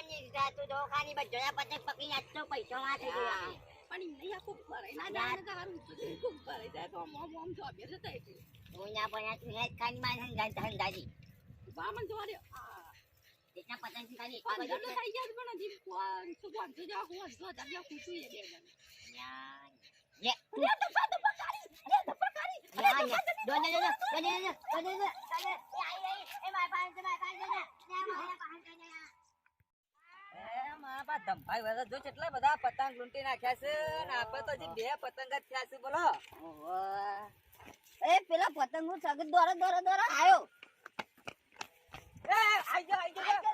ની તું દોખાની બજોયા પતંગ પકડી નાખતો પૈસા માં થઈ ગયા પણ ઇન્ડિયા ખૂબ ભરાય ના જાને કારું ખૂબ ભરાય જાય તો મોમ જો અભ્યાસ થાય છે હું ના પણ તું હેડ ખાની માં ધંધાજી બામન જોડે કેટલા પતંગ ખાલી પણ તો થઈ ગયા પણ હજી સુગવન તો જા હું જો દરિયા ખુશી એ બે લે લે તો ફાટ પકારી દોને એ માય પાંચ એ મારા પા ધંભાઈ બધા જો કેટલા બધા પતંગ લૂંટી નાખ્યા છે ને આપણે તો હજી બે પતંગ જ થયા છે બોલો ઓહો એ પેલા પતંગ નું સગત દોરા આયો એ આઈ જા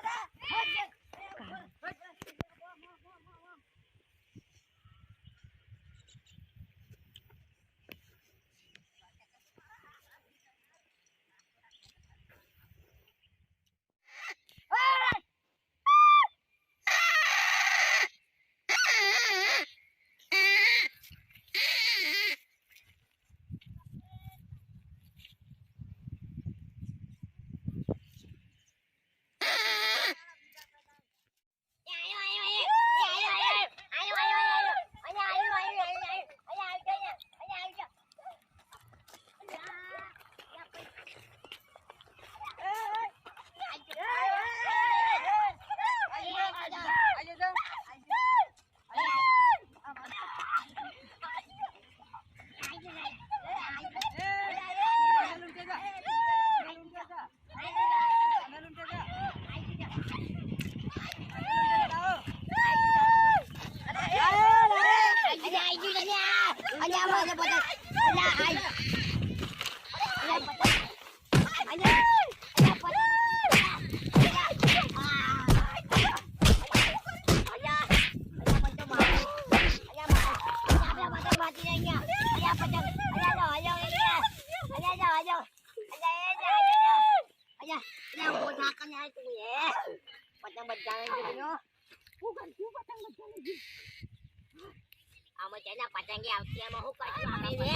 આમાં જેના પતંગી આવતી એમાં હું કરશું અમે રે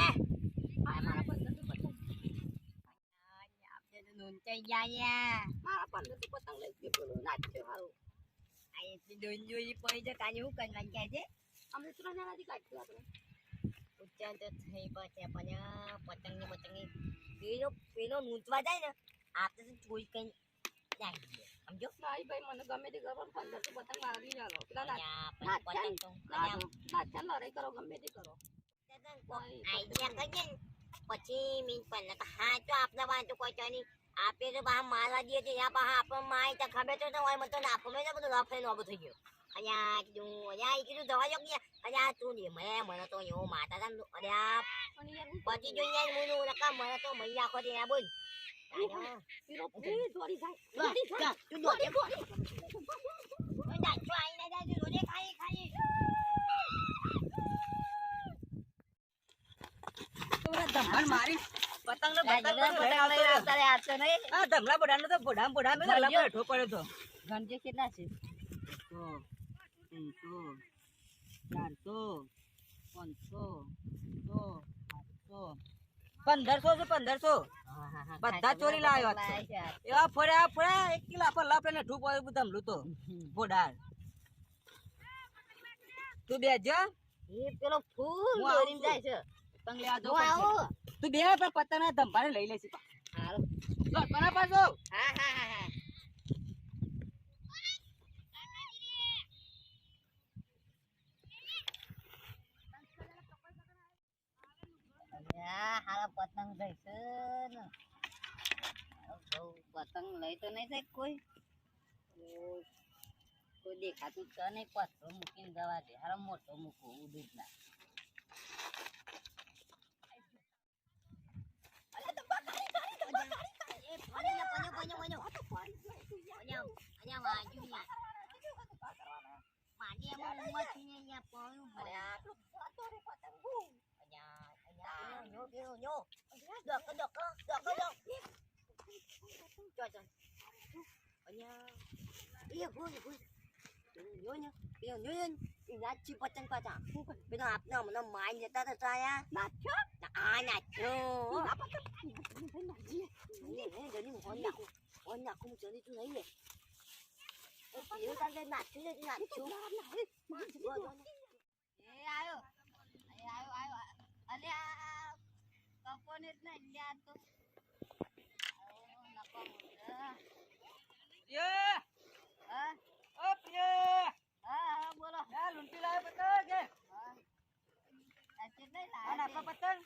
મારા પતંગ આપણે તો નોંધાઈ ગયા મારા પતંગ લઈ ગયો બોલો નાચ્યો હારું આ એટલી દોન જોઈ પડી છે કાલે હું કરવા ગયા છે અમે ત્રણ જણાથી કાઢ્યું આપણે ઉચ્ચાર તો થઈ પડશે પણ પતંગની પેલો નૂંચવા જાય ને આપણે તો ચોઈ કઈ જાય સમજો ભાઈ મને ગમે તે કરો 15 પતંગ મારી જાલો પેલા પતંગ તો નાચા લડાઈ કરો ગમે તે કરો આઈડિયા કહીએ ને પછી મીન પણ હા તો આપના બાજુ કોઈ તો નહીં આપે તો બહાર મારવા દઈએ છે ત્યાં બહાર આપણને માય તો ખબર તો હોય મને તો નાખો મેં બધું લફે નોબો થઈ ગયો અહીંયા કીધું દવા જો અહીંયા તું ને મને તો એવું માતા હતા પછી જોઈએ મને રકા મને તો મહી રાખો ત્યાં બોલ પીરો ફૂલ દોડી જાય તું દોડે નાચો આઈને જાય દોડે ખાઈ ધમણ મારી પતંગ નો પતંગ ધમલા બોડાનો તો બોડા મેં બેઠો પડ્યો તો ગણજે કેટલા છે 1500 બધા ચોરી લાવ્યો એવા ફળ્યા 1 કિલો લાપે ને ઠૂપ ધમલું તો બોડા તું બેજો એ પેલો ફૂલ દોરીને જાય છે પતંગ લેવા દો તું બે પણ પતંગ ના ધંભાને લઈ લેશે હાલો બના પાછો હા હારા પતંગ જઈશે ને પતંગ લઈ તો નહીં જાય કોઈ દેખાતું છે નહીં પથરો મૂકીને જવા દે હારા મોટો મૂકો ઉડું ના પતંગ પાછા પેલો આપને હમણાં માઈ જતા હતા ચાયા નાખ્યો જલ્દી ફોન નાખું જલ્દી તું નહીં લે એવું તારે નાખ્યું નથી નાખ્યું એ આયો અલે આ કપોને જ નહીં લ્યા તો નકો મોટા પ્રિય હા ઓ પ્રિય હા બોલો આ લૂંટી લાવ્યો પતંગ કે હા આ કેટલા અને લાયા આપણો પતંગ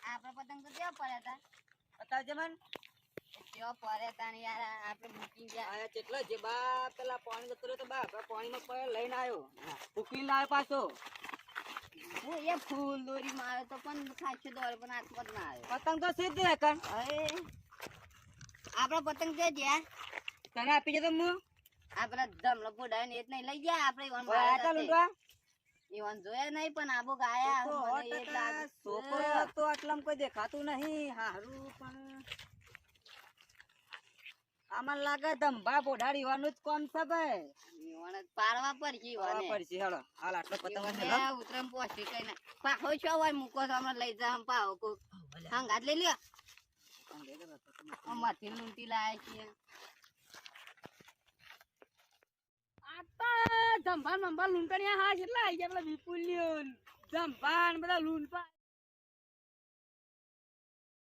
આપણે પતંગ તો ત્યાં પડ્યા હતા બતાવજે મન ત્યાં પડ્યા હતા ને યાર આપણે મૂકી ગયા આયા કેટલો જે બા પેલા પાણી જતો રહ્યો તો બા પાણીમાં પડ્યો લઈને આવ્યો ફૂકીને લાવ્યો પાછો હું એ ફૂલ દોરી માર્યો તો પણ ખાસો દોડ્યો પણ હાથમાં જ ના આવ્યો પતંગ તો સીધી હકન હવે આપડે પતંગ જે જ્યાં તને આપી જતો હું આપડે ધમલો ફોડાય ને એ જ નહીં લઈ ગયા આપડે ઈવન આયા તા લૂંટવા ઈવન જોયા નહીં પણ આબો ગાયા તો મને એ જ લાગે. છોકરો તો આટલામાં કોઈ દેખાતું નહીં હારું પણ આમાં લાગે ધંભા બોડાડીવાનું જ કોમ છે ભાઈ ઈવન જ પાડવા પર છે ઈવને. પડશે હેડો હાલ આટલો પતંગ ઈવને મેલો. ઉતરામ પહોંચી કઈ ના પાહો છો હોય મૂકો તો હમણાં લઈ જા પાહો કો હંગાત લઈ લ્યો અમારથી લૂંટી લાયા છીએ ધંભાન મંભાન લૂંટણિયા હા કેટલા આઈ ગયા પેલા વિપુલ્યો ધંભાન બધા લૂંટવા